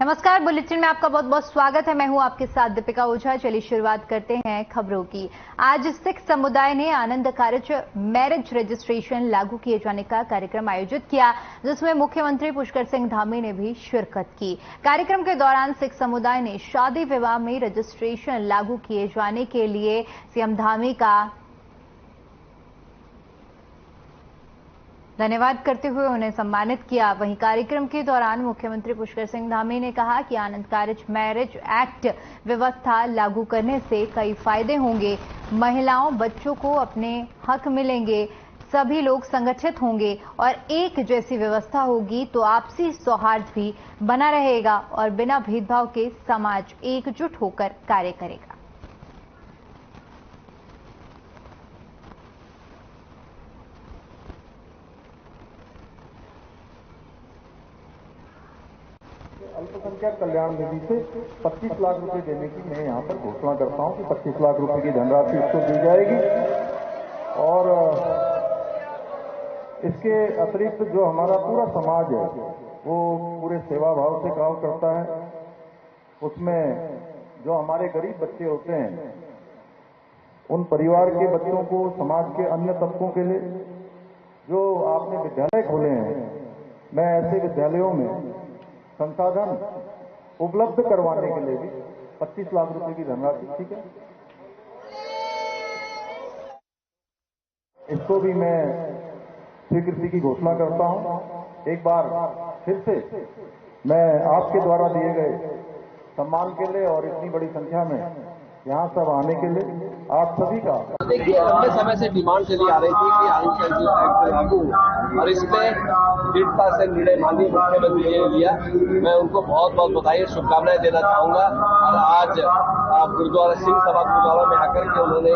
नमस्कार, बुलेटिन में आपका बहुत बहुत स्वागत है। मैं हूं आपके साथ दीपिका ओझा। चलिए शुरुआत करते हैं खबरों की। आज सिख समुदाय ने आनंद कारज मैरिज रजिस्ट्रेशन लागू किए जाने का कार्यक्रम आयोजित किया, जिसमें मुख्यमंत्री पुष्कर सिंह धामी ने भी शिरकत की। कार्यक्रम के दौरान सिख समुदाय ने शादी विवाह में रजिस्ट्रेशन लागू किए जाने के लिए सीएम धामी का धन्यवाद करते हुए उन्हें सम्मानित किया। वहीं कार्यक्रम के दौरान मुख्यमंत्री पुष्कर सिंह धामी ने कहा कि आनंद कारज मैरिज एक्ट व्यवस्था लागू करने से कई फायदे होंगे। महिलाओं बच्चों को अपने हक मिलेंगे, सभी लोग संगठित होंगे और एक जैसी व्यवस्था होगी तो आपसी सौहार्द भी बना रहेगा और बिना भेदभाव के समाज एकजुट होकर कार्य करेगा। अल्पसंख्यक कल्याण निधि से 25 लाख रुपए देने की मैं यहाँ पर घोषणा करता हूँ कि 25 लाख रुपए की धनराशि इसको दी जाएगी। और इसके अतिरिक्त जो हमारा पूरा समाज है वो पूरे सेवा भाव से काम करता है। उसमें जो हमारे गरीब बच्चे होते हैं, उन परिवार के बच्चों को, समाज के अन्य तबकों के लिए जो आपने विद्यालय खोले हैं, मैं ऐसे विद्यालयों में संसाधन उपलब्ध करवाने के लिए भी 25 लाख रुपए की धनराशि, ठीक है, इसको भी मैं स्वीकृति की घोषणा करता हूं। एक बार फिर से मैं आपके द्वारा दिए गए सम्मान के लिए और इतनी बड़ी संख्या में यहाँ सब आने के लिए आप सभी का। देखिए, लंबे समय से डिमांड चली आ रही थी कि आनंद कारज एक्ट लागू, और इसमें दृढ़ता से निर्णय माननीय मुख्यमंत्री जी ने लिया। मैं उनको बहुत बहुत बधाई, शुभकामनाएं देना चाहूंगा। और आज गुरुद्वारा सिंह सभा गुरुद्वारा में आकर के उन्होंने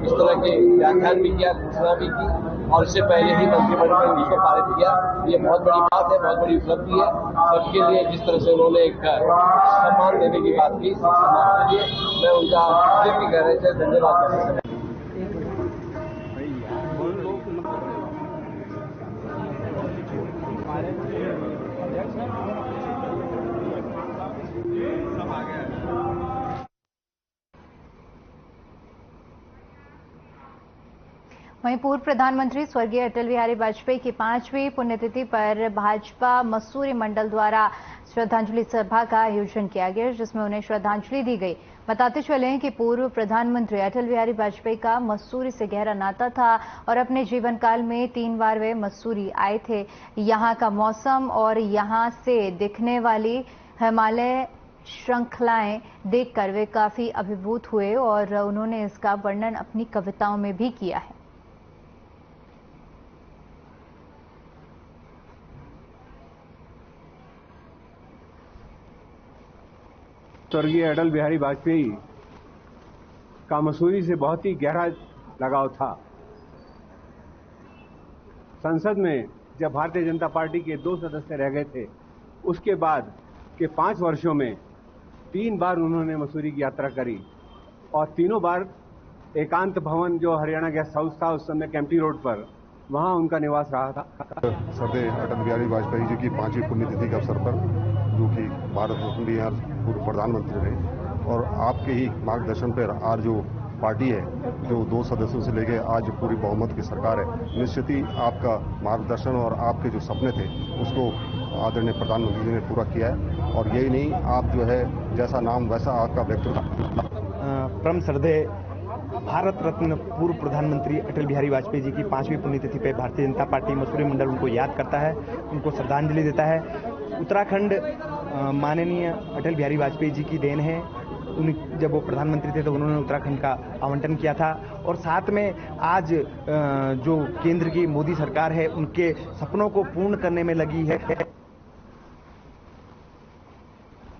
इस तरह के व्याख्यान भी किया, घोषणा भी की, और इससे पहले ही मंत्रिमंडल ने इसको पारित किया। ये बहुत बड़ी बात है, बहुत बड़ी उपलब्धि है सबके लिए। जिस तरह से उन्होंने एक सम्मान देने की बात की, सम्मान के लिए मैं उनका दिल की गहराई से धन्यवाद करता हूं। वहीं पूर्व प्रधानमंत्री स्वर्गीय अटल बिहारी वाजपेयी की 5वीं पुण्यतिथि पर भाजपा मसूरी मंडल द्वारा श्रद्धांजलि सभा का आयोजन किया गया, जिसमें उन्हें श्रद्धांजलि दी गई। बताते चले कि पूर्व प्रधानमंत्री अटल बिहारी वाजपेयी का मसूरी से गहरा नाता था और अपने जीवन काल में 3 बार वे मसूरी आए थे। यहाँ का मौसम और यहाँ से दिखने वाली हिमालय श्रृंखलाएं देखकर वे काफी अभिभूत हुए और उन्होंने इसका वर्णन अपनी कविताओं में भी किया है। स्वर्गीय अटल बिहारी वाजपेयी का मसूरी से बहुत ही गहरा लगाव था। संसद में जब भारतीय जनता पार्टी के 2 सदस्य रह गए थे, उसके बाद के 5 वर्षों में 3 बार उन्होंने मसूरी की यात्रा करी और तीनों बार एकांत भवन जो हरियाणा गेस्ट हाउस था उस समय कैंपटी रोड पर, वहां उनका निवास रहा था। सरदेय अटल बिहारी वाजपेयी जी की 5वीं पुण्यतिथि के अवसर पर, जो कि भारत रत्न बिहार पूर्व प्रधानमंत्री रहे, और आपके ही मार्गदर्शन पर आज जो पार्टी है, जो 2 सदस्यों से लेकर आज पूरी बहुमत की सरकार है, निश्चित ही आपका मार्गदर्शन और आपके जो सपने थे उसको आदरणीय प्रधानमंत्री जी ने पूरा किया है। और यही नहीं, आप जो है जैसा नाम वैसा आपका व्यक्तित्व। परम श्रद्धेय भारत रत्न पूर्व प्रधानमंत्री अटल बिहारी वाजपेयी जी की 5वीं पुण्यतिथि पर भारतीय जनता पार्टी मसूरी मंडल उनको याद करता है, उनको श्रद्धांजलि देता है। उत्तराखंड माननीय अटल बिहारी वाजपेयी जी की देन है। जब वो प्रधानमंत्री थे तो उन्होंने उत्तराखंड का आवंटन किया था, और साथ में आज जो केंद्र की मोदी सरकार है उनके सपनों को पूर्ण करने में लगी है।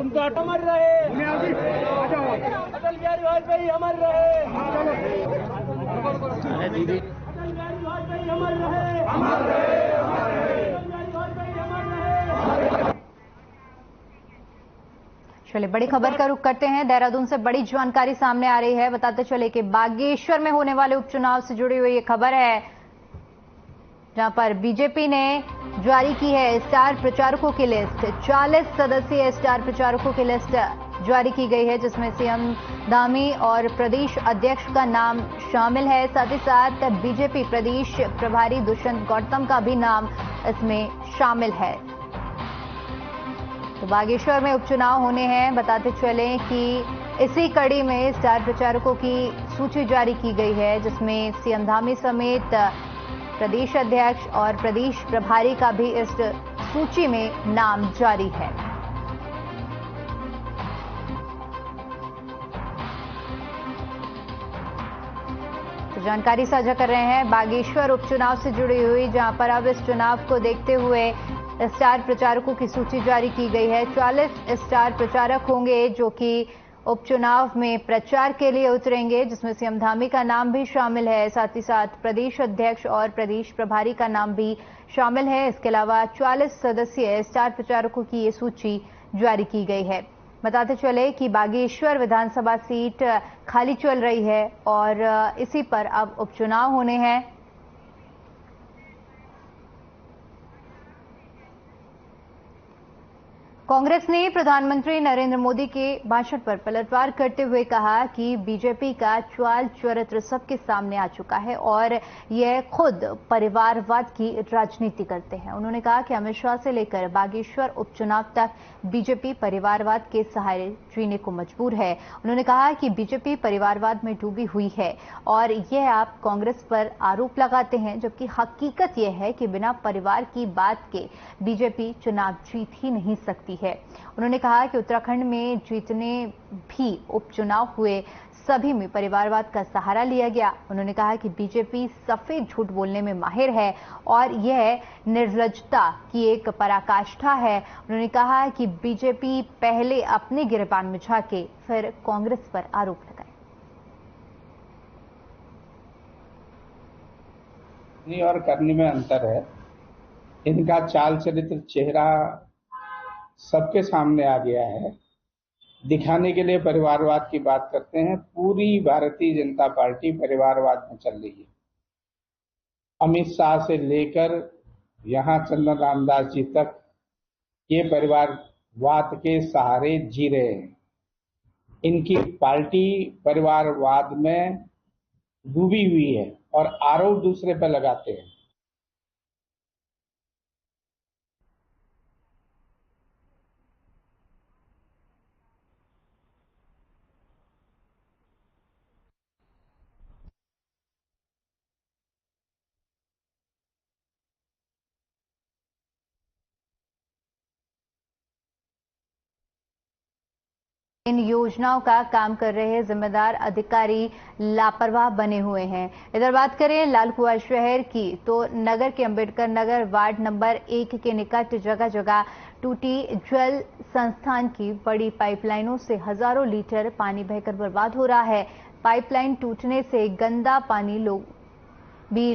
उनका अमर रहे, अटल बिहारी वाजपेयी अमर रहे, अटल बिहारी वाजपेयी अमर रहे, अमर रहे, अमर रहे, अटल बिहारी वाजपेयी अमर रहे। चलिए बड़ी खबर का रुख करते हैं। देहरादून से बड़ी जानकारी सामने आ रही है। बताते चले कि बागेश्वर में होने वाले उपचुनाव से जुड़ी हुई ये खबर है। जहां पर बीजेपी ने जारी की है स्टार प्रचारकों की लिस्ट। 40 सदस्यीय स्टार प्रचारकों की लिस्ट जारी की गई है, जिसमें सीएम धामी और प्रदेश अध्यक्ष का नाम शामिल है। साथ ही साथ बीजेपी प्रदेश प्रभारी दुष्यंत गौतम का भी नाम इसमें शामिल है। तो बागेश्वर में उपचुनाव होने हैं। बताते चलें कि इसी कड़ी में स्टार प्रचारकों की सूची जारी की गई है, जिसमें सीएम धामी समेत प्रदेश अध्यक्ष और प्रदेश प्रभारी का भी इस सूची में नाम जारी है। तो जानकारी साझा कर रहे हैं बागेश्वर उपचुनाव से जुड़ी हुई, जहां पर अब इस चुनाव को देखते हुए स्टार प्रचारकों की सूची जारी की गई है। 40 स्टार प्रचारक होंगे जो कि उपचुनाव में प्रचार के लिए उतरेंगे, जिसमें सीएम धामी का नाम भी शामिल है। साथ ही साथ प्रदेश अध्यक्ष और प्रदेश प्रभारी का नाम भी शामिल है। इसके अलावा 40 सदस्यीय स्टार प्रचारकों की ये सूची जारी की गई है। बताते चले कि बागेश्वर विधानसभा सीट खाली चल रही है और इसी पर अब उपचुनाव होने हैं। कांग्रेस ने प्रधानमंत्री नरेंद्र मोदी के भाषण पर पलटवार करते हुए कहा कि बीजेपी का चाल चरित्र सबके सामने आ चुका है और यह खुद परिवारवाद की राजनीति करते हैं। उन्होंने कहा कि अमित शाह से लेकर बागेश्वर उपचुनाव तक बीजेपी परिवारवाद के सहारे जीने को मजबूर है। उन्होंने कहा कि बीजेपी परिवारवाद में डूबी हुई है और यह आप कांग्रेस पर आरोप लगाते हैं, जबकि हकीकत यह है कि बिना परिवार की बात के बीजेपी चुनाव जीत ही नहीं सकती है। उन्होंने कहा कि उत्तराखंड में जितने भी उपचुनाव हुए सभी में परिवारवाद का सहारा लिया गया। उन्होंने कहा कि बीजेपी सफेद झूठ बोलने में माहिर है और यह निर्लज्जता की एक पराकाष्ठा है। उन्होंने कहा कि बीजेपी पहले अपने गिरेबान में झांके फिर कांग्रेस पर आरोप लगाए। और करने में अंतर है। इनका चाल चरित्र चेहरा सबके सामने आ गया है। दिखाने के लिए परिवारवाद की बात करते हैं। पूरी भारतीय जनता पार्टी परिवारवाद में चल रही है। अमित शाह से लेकर यहां चंदन रामदास जी तक ये परिवारवाद के सहारे जी रहे हैं। इनकी पार्टी परिवारवाद में डूबी हुई है और आरोप दूसरे पर लगाते हैं। इन योजनाओं का काम कर रहे जिम्मेदार अधिकारी लापरवाह बने हुए हैं। इधर बात करें लाल कुआं शहर की, तो नगर के अंबेडकर नगर वार्ड नंबर 1 के निकट जगह जगह टूटी जल संस्थान की बड़ी पाइपलाइनों से हजारों लीटर पानी बहकर बर्बाद हो रहा है। पाइपलाइन टूटने से गंदा पानी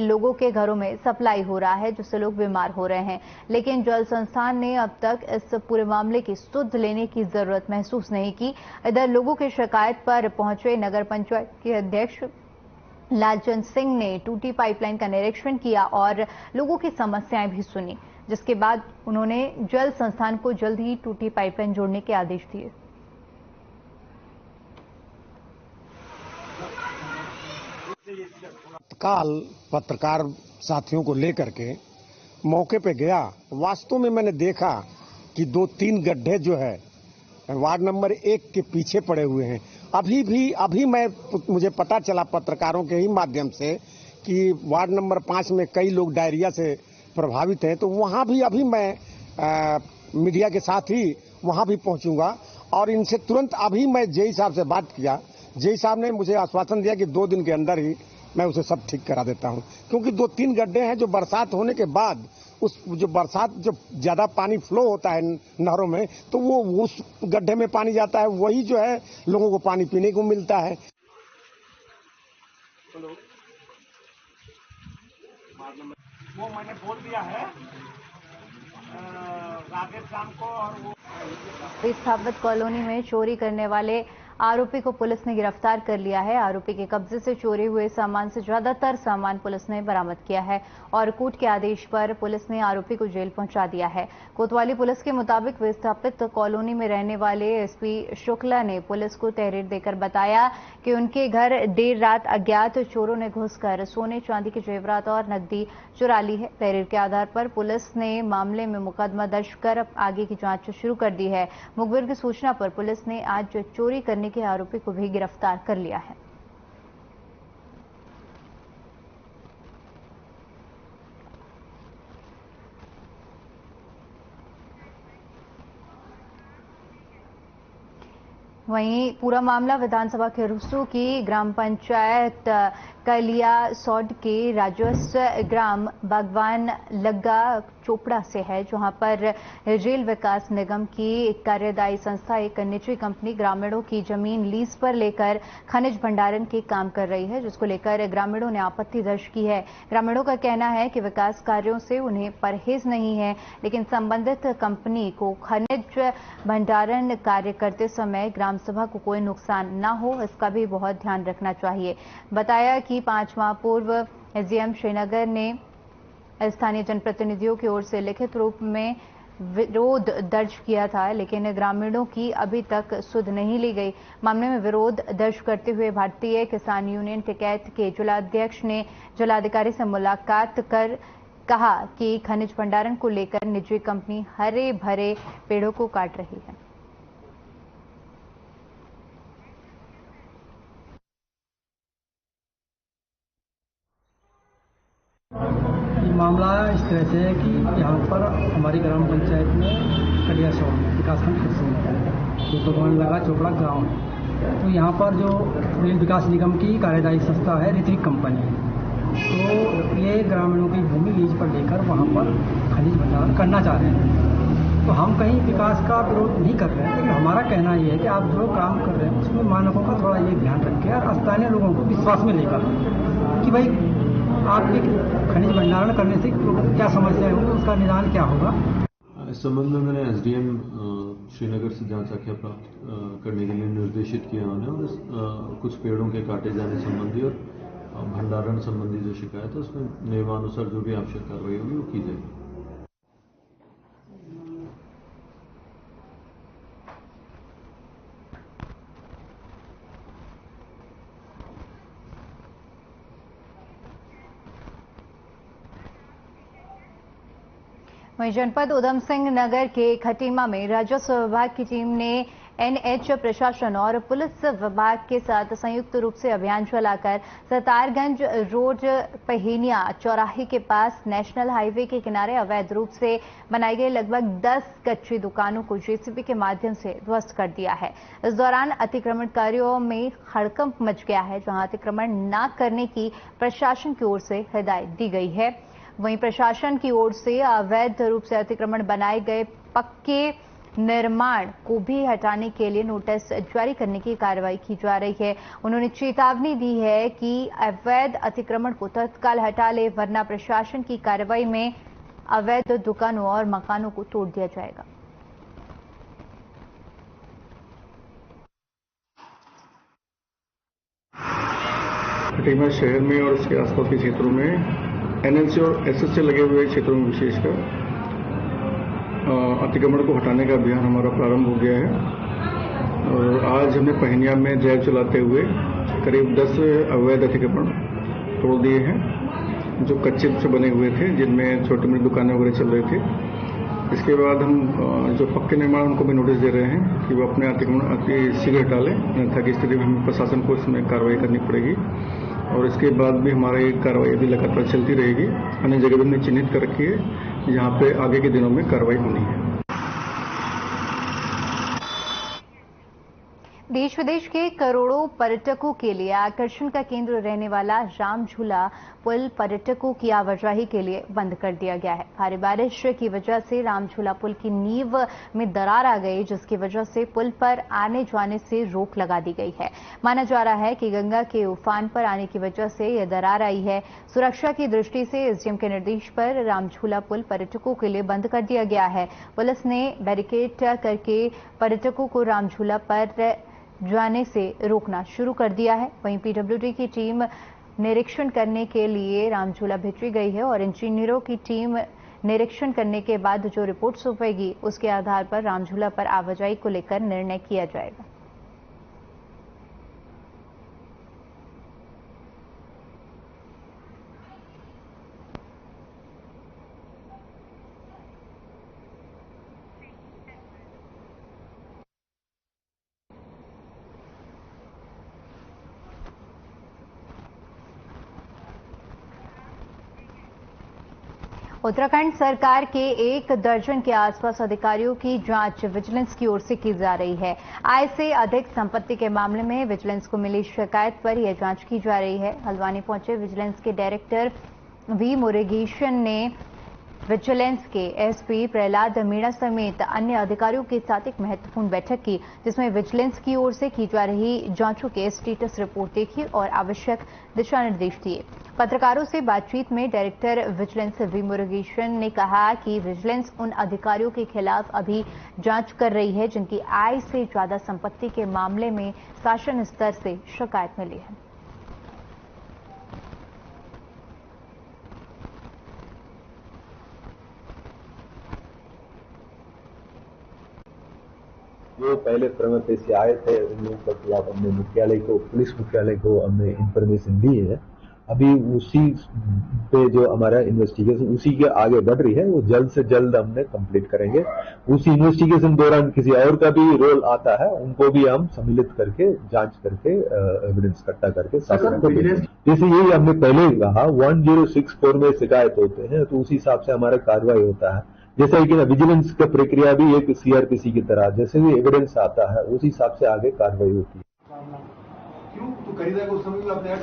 लोगों के घरों में सप्लाई हो रहा है, जिससे लोग बीमार हो रहे हैं। लेकिन जल संस्थान ने अब तक इस पूरे मामले की सुध लेने की जरूरत महसूस नहीं की। इधर लोगों की शिकायत पर पहुंचे नगर पंचायत के अध्यक्ष लालचंद सिंह ने टूटी पाइपलाइन का निरीक्षण किया और लोगों की समस्याएं भी सुनी, जिसके बाद उन्होंने जल संस्थान को जल्द ही टूटी पाइपलाइन जोड़ने के आदेश दिए। काल पत्रकार साथियों को लेकर के मौके पे गया। वास्तव में मैंने देखा कि 2-3 गड्ढे जो है वार्ड नंबर 1 के पीछे पड़े हुए हैं। अभी मुझे पता चला पत्रकारों के ही माध्यम से कि वार्ड नंबर 5 में कई लोग डायरिया से प्रभावित हैं। तो वहां भी अभी मैं मीडिया के साथ ही वहां भी पहुंचूंगा और इनसे तुरंत अभी मैं जेई साहब से बात किया। जेई साहब ने मुझे आश्वासन दिया कि 2 दिन के अंदर ही मैं उसे सब ठीक करा देता हूं, क्योंकि 2-3 गड्ढे हैं जो बरसात होने के बाद जो ज्यादा पानी फ्लो होता है नहरों में, तो वो उस गड्ढे में पानी जाता है, वही जो है लोगों को पानी पीने को मिलता है। वो मैंने बोल दिया है राधे शाम को। और वो स्थापित कॉलोनी में चोरी करने वाले आरोपी को पुलिस ने गिरफ्तार कर लिया है। आरोपी के कब्जे से चोरी हुए सामान से ज्यादातर सामान पुलिस ने बरामद किया है और कोर्ट के आदेश पर पुलिस ने आरोपी को जेल पहुंचा दिया है। कोतवाली पुलिस के मुताबिक विस्थापित कॉलोनी में रहने वाले एसपी शुक्ला ने पुलिस को तहरीर देकर बताया कि उनके घर देर रात अज्ञात चोरों ने घुसकर सोने चांदी के जेवरात और नकदी चुरा ली है। तहरीर के आधार पर पुलिस ने मामले में मुकदमा दर्ज कर आगे की जांच शुरू कर दी है। मुखबिर की सूचना पर पुलिस ने आज चोरी करने के आरोपी को भी गिरफ्तार कर लिया है। वहीं पूरा मामला विधानसभा के रुसू की ग्राम पंचायत कलिया सौड के राजस्व ग्राम बागवान लग्गा चोपड़ा से है, जहां पर रेल विकास निगम की कार्यदायी संस्था एक निजी कंपनी ग्रामीणों की जमीन लीज पर लेकर खनिज भंडारण के काम कर रही है, जिसको लेकर ग्रामीणों ने आपत्ति दर्ज की है। ग्रामीणों का कहना है कि विकास कार्यों से उन्हें परहेज नहीं है, लेकिन संबंधित कंपनी को खनिज भंडारण कार्य करते समय ग्राम सभा को कोई नुकसान न हो, इसका भी बहुत ध्यान रखना चाहिए। बताया कि 5 माह पूर्व एसडीएम श्रीनगर ने स्थानीय जनप्रतिनिधियों की ओर से लिखित रूप में विरोध दर्ज किया था, लेकिन ग्रामीणों की अभी तक सुध नहीं ली गई। मामले में विरोध दर्ज करते हुए भारतीय किसान यूनियन टिकैत के जिलाध्यक्ष ने जिलाधिकारी से मुलाकात कर कहा कि खनिज भंडारण को लेकर निजी कंपनी हरे भरे पेड़ों को काट रही है। मामला इस तरह से है कि यहाँ पर हमारी ग्राम पंचायत में कलिया सौड़ विकासखंड जो भगवान लगा चोपड़ा गांव है, तो यहाँ पर जो रेल विकास निगम की कार्यदायी संस्था है ऋतिक कंपनी है, तो ये ग्रामीणों की भूमि लीज पर लेकर वहाँ पर खनिज भंडारण करना चाह रहे हैं। तो हम कहीं विकास का विरोध नहीं कर रहे हैं, लेकिन हमारा कहना ये है कि आप जो काम कर रहे हैं उसमें मानकों का थोड़ा ये ध्यान रखें और स्थानीय लोगों को विश्वास में लेकर कि भाई आपके खनिज भंडारण करने से क्या समस्या होगी, उसका निदान क्या होगा। इस संबंध में मैंने एसडीएम श्रीनगर से जांच आख्या प्राप्त करने के लिए निर्देशित किया उन्हें और कुछ पेड़ों के काटे जाने संबंधी और भंडारण संबंधी जो शिकायत है उसमें नियमानुसार जो भी आवश्यक कार्रवाई होगी वो की जाएगी। वहीं जनपद उधम सिंह नगर के खटीमा में राजस्व विभाग की टीम ने एनएच प्रशासन और पुलिस विभाग के साथ संयुक्त रूप से अभियान चलाकर सतारगंज रोड पहिनिया चौराहे के पास नेशनल हाईवे के किनारे अवैध रूप से बनाई गई लगभग 10 कच्ची दुकानों को जेसीबी के माध्यम से ध्वस्त कर दिया है। इस दौरान अतिक्रमणकारियों में हड़कंप मच गया है, जहां अतिक्रमण न करने की प्रशासन की ओर से हिदायत दी गई है। वहीं प्रशासन की ओर से अवैध रूप से अतिक्रमण बनाए गए पक्के निर्माण को भी हटाने के लिए नोटिस जारी करने की कार्रवाई की जा रही है। उन्होंने चेतावनी दी है कि अवैध अतिक्रमण को तत्काल हटा ले, वरना प्रशासन की कार्रवाई में अवैध दुकानों और मकानों को तोड़ दिया जाएगा। खटीमा शहर में और इसके आसपास के क्षेत्रों में एनएलसी और एसएस से लगे हुए क्षेत्रों में विशेषकर अतिक्रमण को हटाने का अभियान हमारा प्रारंभ हो गया है और आज हमने पहिनिया में ड्राइव चलाते हुए करीब 10 अवैध अतिक्रमण तोड़ दिए हैं, जो कच्चे से बने हुए थे, जिनमें छोटी मोटी दुकानें वगैरह चल रहे थे। इसके बाद हम जो पक्के निर्माण उनको भी नोटिस दे रहे हैं कि वो अपने अतिक्रमण अति शीघ्र हटा लें, अन्यथा की स्थिति में हमें प्रशासन को इसमें कार्रवाई करनी पड़ेगी और इसके बाद भी हमारी कार्रवाई अभी लगातार चलती रहेगी। अन्य जगह भी हमने चिन्हित कर रखी है जहां पे आगे के दिनों में कार्रवाई होनी है। देश विदेश के करोड़ों पर्यटकों के लिए आकर्षण का केंद्र रहने वाला राम झूला पुल पर्यटकों की आवाजाही के लिए बंद कर दिया गया है। भारी बारिश की वजह से राम झूला पुल की नींव में दरार आ गई, जिसकी वजह से पुल पर आने जाने से रोक लगा दी गई है। माना जा रहा है कि गंगा के उफान पर आने की वजह से यह दरार आई है। सुरक्षा की दृष्टि से एसडीएम के निर्देश पर राम झूला पुल पर्यटकों के लिए बंद कर दिया गया है। पुलिस ने बैरिकेड करके पर्यटकों को राम झूला पर जाने से रोकना शुरू कर दिया है। वहीं पीडब्ल्यूडी की टीम निरीक्षण करने के लिए रामझूला भेजी गई है और इंजीनियरों की टीम निरीक्षण करने के बाद जो रिपोर्ट सौंपेगी उसके आधार पर रामझूला पर आवाजाही को लेकर निर्णय किया जाएगा। उत्तराखंड सरकार के 1 दर्जन के आसपास अधिकारियों की जांच विजिलेंस की ओर से की जा रही है। आय से अधिक संपत्ति के मामले में विजिलेंस को मिली शिकायत पर यह जांच की जा रही है। हल्द्वानी पहुंचे विजिलेंस के डायरेक्टर वी मुरुगेशन ने विजिलेंस के एसपी प्रहलाद मीणा समेत अन्य अधिकारियों के साथ एक महत्वपूर्ण बैठक की, जिसमें विजिलेंस की ओर से की जा रही जांचों के स्टेटस रिपोर्ट देखी और आवश्यक दिशा निर्देश दिए। पत्रकारों से बातचीत में डायरेक्टर विजिलेंस वी मुरुगेशन ने कहा कि विजिलेंस उन अधिकारियों के खिलाफ अभी जांच कर रही है जिनकी आय से ज्यादा संपत्ति के मामले में शासन स्तर से शिकायत मिली है। जो पहले प्रमथ से आए थे उन लोगों के खिलाफ हमने मुख्यालय को, पुलिस मुख्यालय को हमने इंफॉर्मेशन दी है। अभी उसी पे जो हमारा इन्वेस्टिगेशन उसी के आगे बढ़ रही है, वो जल्द से जल्द हमने कंप्लीट करेंगे। उसी इन्वेस्टिगेशन दौरान किसी और का भी रोल आता है, उनको भी हम सम्मिलित करके जांच करके एविडेंस इकट्ठा करके शासन को भेजेंगे। जैसे यही हमने पहले ही कहा 1064 में शिकायत होते हैं तो उसी हिसाब से हमारा कार्रवाई होता है। जैसे कि विजिलेंस का प्रक्रिया भी एक सीआरपीसी की तरह, जैसे भी एविडेंस आता है उसी हिसाब से आगे कार्रवाई होती है। क्यों तो खरीदा को समय अपने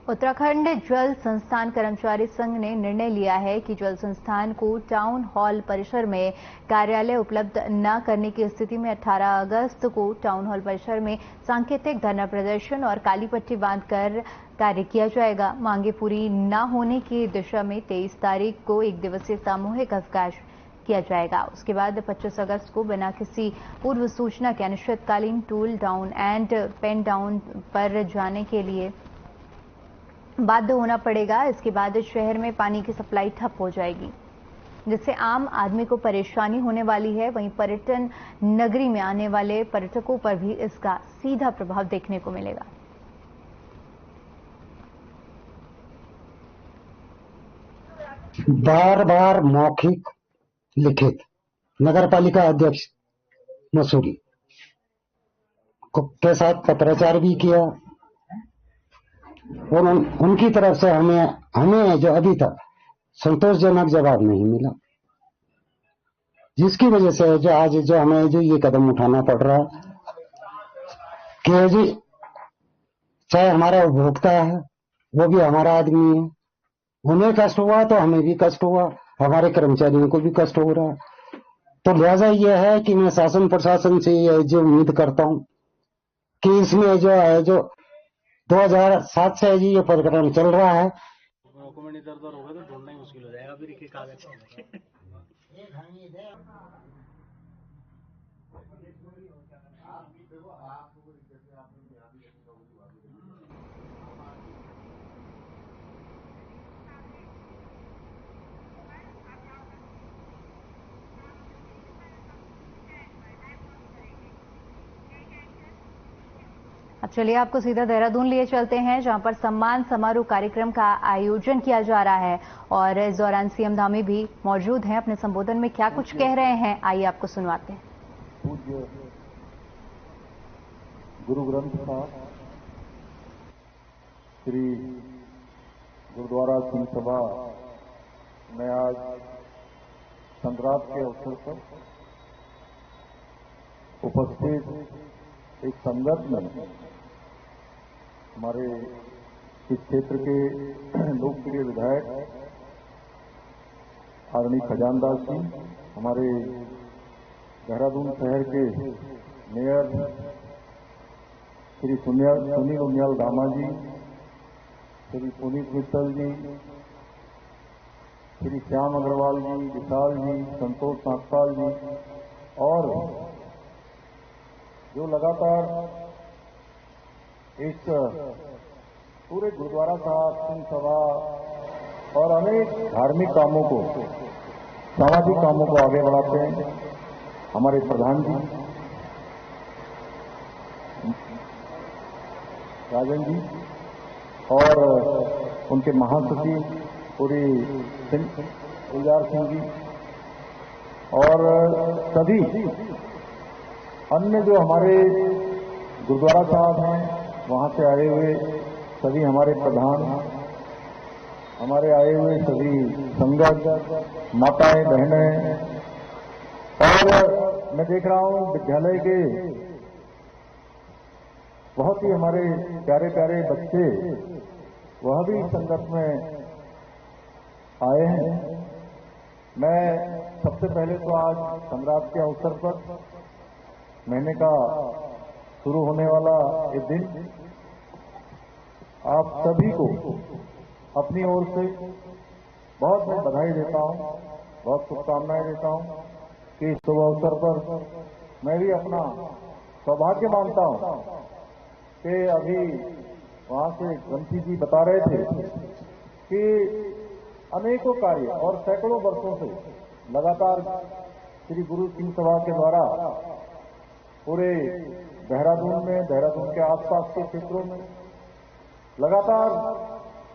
उत्तराखंड जल संस्थान कर्मचारी संघ ने निर्णय लिया है कि जल संस्थान को टाउन हॉल परिसर में कार्यालय उपलब्ध न करने की स्थिति में 18 अगस्त को टाउन हॉल परिसर में सांकेतिक धरना प्रदर्शन और काली पट्टी बांधकर कार्य किया जाएगा। मांगे पूरी न होने की दिशा में 23 तारीख को 1 दिवसीय सामूहिक अवकाश किया जाएगा। उसके बाद 25 अगस्त को बिना किसी पूर्व सूचना के अनिश्चितकालीन tool down and pen down पर जाने के लिए बाध्य होना पड़ेगा। इसके बाद शहर में पानी की सप्लाई ठप हो जाएगी, जिससे आम आदमी को परेशानी होने वाली है। वहीं पर्यटन नगरी में आने वाले पर्यटकों पर भी इसका सीधा प्रभाव देखने को मिलेगा। बार बार मौखिक लिखित नगरपालिका अध्यक्ष मसूरी के साथ पत्राचार भी किया और उनकी तरफ से हमें जो अभी तक संतोषजनक जवाब नहीं मिला, जिसकी वजह से जो आज जो हमें जो ये कदम उठाना पड़ रहा कि जी चाहे हमारा उपभोक्ता है वो भी हमारा आदमी है, उन्हें कष्ट हुआ तो हमें भी कष्ट हुआ, हमारे कर्मचारियों को भी कष्ट हो रहा। तो लिहाजा यह है कि मैं शासन प्रशासन से जो उम्मीद करता हूं कि इसमें जो है जो 2007 से जी ये प्रकरण चल रहा है। डॉक्यूमेंट इधर उधर होगा तो ढूंढना ही मुश्किल हो जाएगा फिर एक कागज। अब चलिए आपको सीधा देहरादून लिए चलते हैं, जहां पर सम्मान समारोह कार्यक्रम का आयोजन किया जा रहा है और इस दौरान सीएम धामी भी मौजूद हैं। अपने संबोधन में क्या कुछ कह रहे हैं, आइए आपको सुनवाते हैं। पूज्य गुरु ग्रंथ साहब श्री गुरुद्वारा सिंह सभा में आज संक्रांत के अवसर पर उपस्थित एक संगत में हमारे इस क्षेत्र के लोकप्रिय विधायक आदरणीय खजानदास जी, हमारे देहरादून शहर के मेयर श्री सुनील उनियाल दामा जी, श्री पुनीत मित्तल जी, श्री श्याम अग्रवाल जी, विशाल जी, संतोष नागपाल जी और जो लगातार इस पूरे गुरुद्वारा साहब, सिंह सभा और अनेक धार्मिक कामों को, सामाजिक कामों को आगे बढ़ाते हैं, हमारे प्रधान जी राजन जी और उनके महासचिव पूरी गुलजार सिंह जी और सभी अन्य जो हमारे गुरुद्वारा साहब हैं, वहां से आए हुए सभी हमारे प्रधान, हमारे आए हुए सभी संगत, माताएं, बहनें, और मैं देख रहा हूं विद्यालय के बहुत ही हमारे प्यारे प्यारे बच्चे, वह भी संगत में आए हैं। मैं सबसे पहले तो आज संक्रांति के अवसर पर महीने का शुरू होने वाला ये दिन आप सभी को अपनी ओर से बहुत बहुत बधाई देता हूं, बहुत शुभकामनाएं देता हूं कि इस शुभ अवसर पर मैं भी अपना सौभाग्य मानता हूं कि अभी वहां से ग्रंथी जी बता रहे थे कि अनेकों कार्य और सैकड़ों वर्षों से लगातार श्री गुरु सिंह सभा के द्वारा पूरे देहरादून में, देहरादून के आसपास के क्षेत्रों में लगातार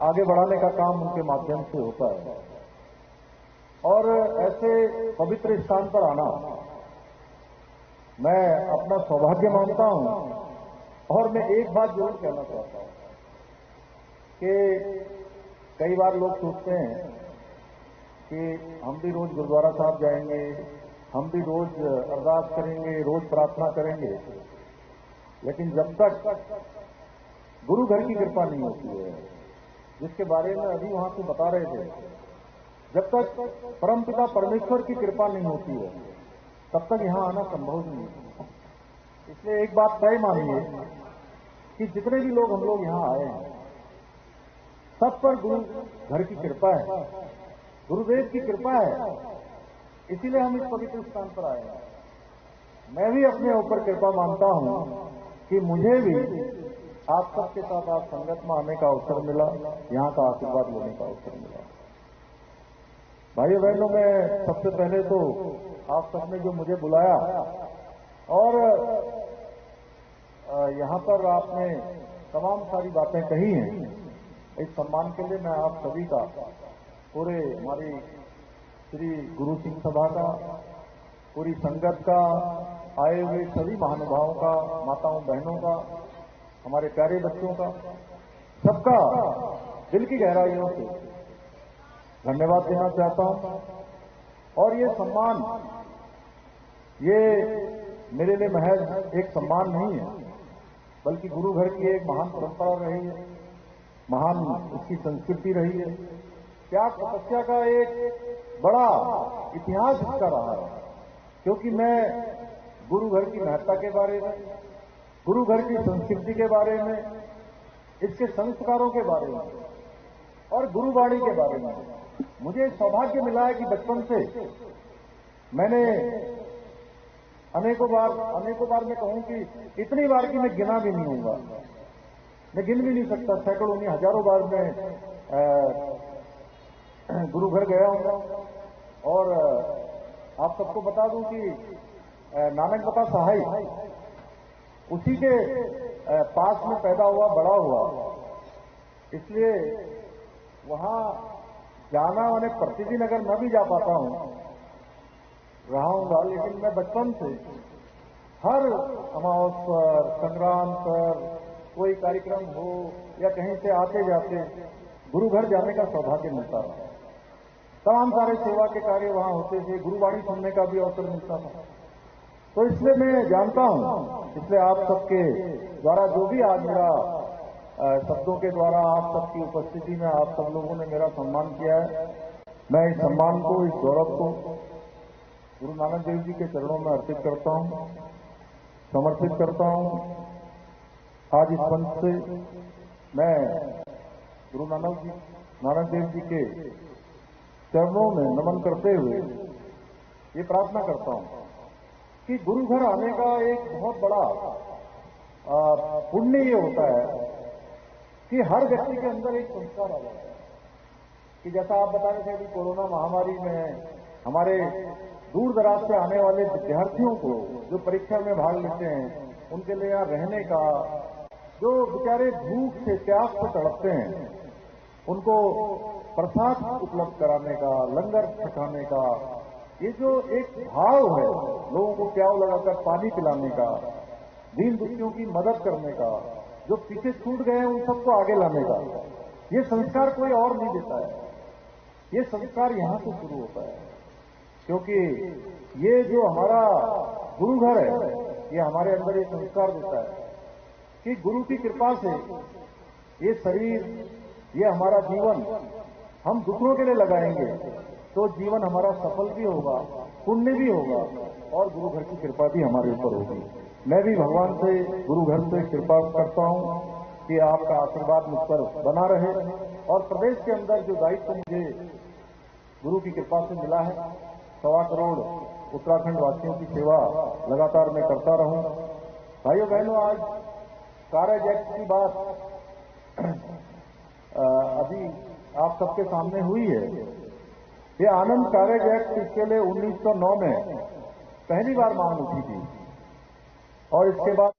आगे बढ़ाने का काम उनके माध्यम से होता है। और ऐसे पवित्र स्थान पर आना मैं अपना सौभाग्य मानता हूं। और मैं एक बात जरूर कहना चाहता हूं कि कई बार लोग सोचते हैं कि हम भी रोज गुरुद्वारा साहब जाएंगे, हम भी रोज अरदास करेंगे, रोज प्रार्थना करेंगे, लेकिन जब तक गुरु घर की कृपा नहीं होती है, जिसके बारे में अभी वहां से बता रहे थे, जब तक परमपिता परमेश्वर की कृपा नहीं होती है, तब तक यहां आना संभव नहीं है। इसलिए एक बात तय मानिए कि जितने भी लोग हम लोग यहां आए हैं, सब पर गुरु घर की कृपा है, गुरुदेव की कृपा है, इसीलिए हम इस पवित्र स्थान पर आए हैं। मैं भी अपने ऊपर कृपा मानता हूं कि मुझे भी आप सबके साथ आज संगत में आने का अवसर मिला, यहां का आशीर्वाद लेने का अवसर मिला। भाइयों बहनों, मैं सबसे पहले तो आप सबने जो मुझे बुलाया और यहां पर आपने तमाम सारी बातें कही हैं, इस सम्मान के लिए मैं आप सभी का, पूरे हमारी श्री गुरु सिंह सभा का, पूरी संगत का, आए हुए सभी महानुभावों का, माताओं बहनों का, हमारे प्यारे बच्चों का, सबका दिल की गहराइयों से धन्यवाद देना चाहता हूं। और ये सम्मान, ये मेरे लिए महज एक सम्मान नहीं है, बल्कि गुरु घर की एक महान परंपरा रही है, महान उसकी संस्कृति रही है, त्याग तपस्या का एक बड़ा इतिहास इसका रहा है। क्योंकि मैं गुरु घर की महत्ता के बारे में, गुरु घर की संस्कृति के बारे में, इसके संस्कारों के बारे में और गुरुवाणी के बारे में मुझे सौभाग्य मिला है कि बचपन से मैंने अनेकों बार मैं कहूं कि इतनी बार कि मैं गिना भी नहीं होऊंगा, मैं गिन भी नहीं सकता, सैकड़ों नहीं हजारों बार मैं गुरु घर गया हूं। और आप सबको बता दूं कि नानक बता सहाय उसी के पास में पैदा हुआ, बड़ा हुआ, इसलिए वहां जाना मैंने प्रतिदिन अगर मैं भी जा पाता हूं रहूंगा, लेकिन मैं बचपन से हर अमावस पर, संग्राम पर, कोई कार्यक्रम हो या कहीं से आते जाते गुरु घर जाने का सौभाग्य मिलता था। तमाम सारे सेवा के कार्य वहां होते थे, गुरुवाणी सुनने का भी अवसर मिलता था। तो इसलिए मैं जानता हूं, इसलिए आप सबके द्वारा जो भी आज मेरा शब्दों के द्वारा आप सबकी उपस्थिति में आप सब लोगों ने मेरा सम्मान किया है, मैं इस सम्मान को, इस गौरव को गुरु नानक देव जी के चरणों में अर्पित करता हूं, समर्पित करता हूं। आज इस मंच से मैं गुरु नानक देव जी के चरणों में नमन करते हुए ये प्रार्थना करता हूं कि गुरु घर आने का एक बहुत बड़ा पुण्य ये होता है कि हर व्यक्ति के अंदर एक संस्कार आ जाता है कि जैसा आप बता रहे थे कि कोरोना महामारी में हमारे दूर दराज से आने वाले विद्यार्थियों को जो परीक्षा में भाग लेते हैं उनके लिए यहाँ रहने का, जो बेचारे भूख से प्यास से तड़पते हैं उनको प्रसाद उपलब्ध कराने का, लंगर छकाने का, ये जो एक भाव है लोगों को प्याव लगाकर पानी पिलाने का, दीन दुखियों की मदद करने का, जो पीछे छूट गए हैं उन सबको आगे लाने का, ये संस्कार कोई और नहीं देता है। ये संस्कार यहां से शुरू होता है, क्योंकि ये जो हमारा गुरु घर है ये हमारे अंदर ये संस्कार देता है कि गुरु की कृपा से ये शरीर, ये हमारा जीवन हम दूसरों के लिए लगाएंगे तो जीवन हमारा सफल भी होगा, पुण्य भी होगा और गुरु घर की कृपा भी हमारे ऊपर होगी। मैं भी भगवान से, गुरु घर से कृपा करता हूं कि आपका आशीर्वाद मुझ पर बना रहे और प्रदेश के अंदर जो दायित्व मुझे गुरु की कृपा से मिला है, 1.25 करोड़ उत्तराखंड वासियों की सेवा लगातार मैं करता रहूं। भाइयों बहनों, आज कारज एक्ट की बात अभी आप सबके सामने हुई है। ये आनंद कारज एक्ट इसके लिए 1909 में पहली बार मांग उठी थी और इसके बाद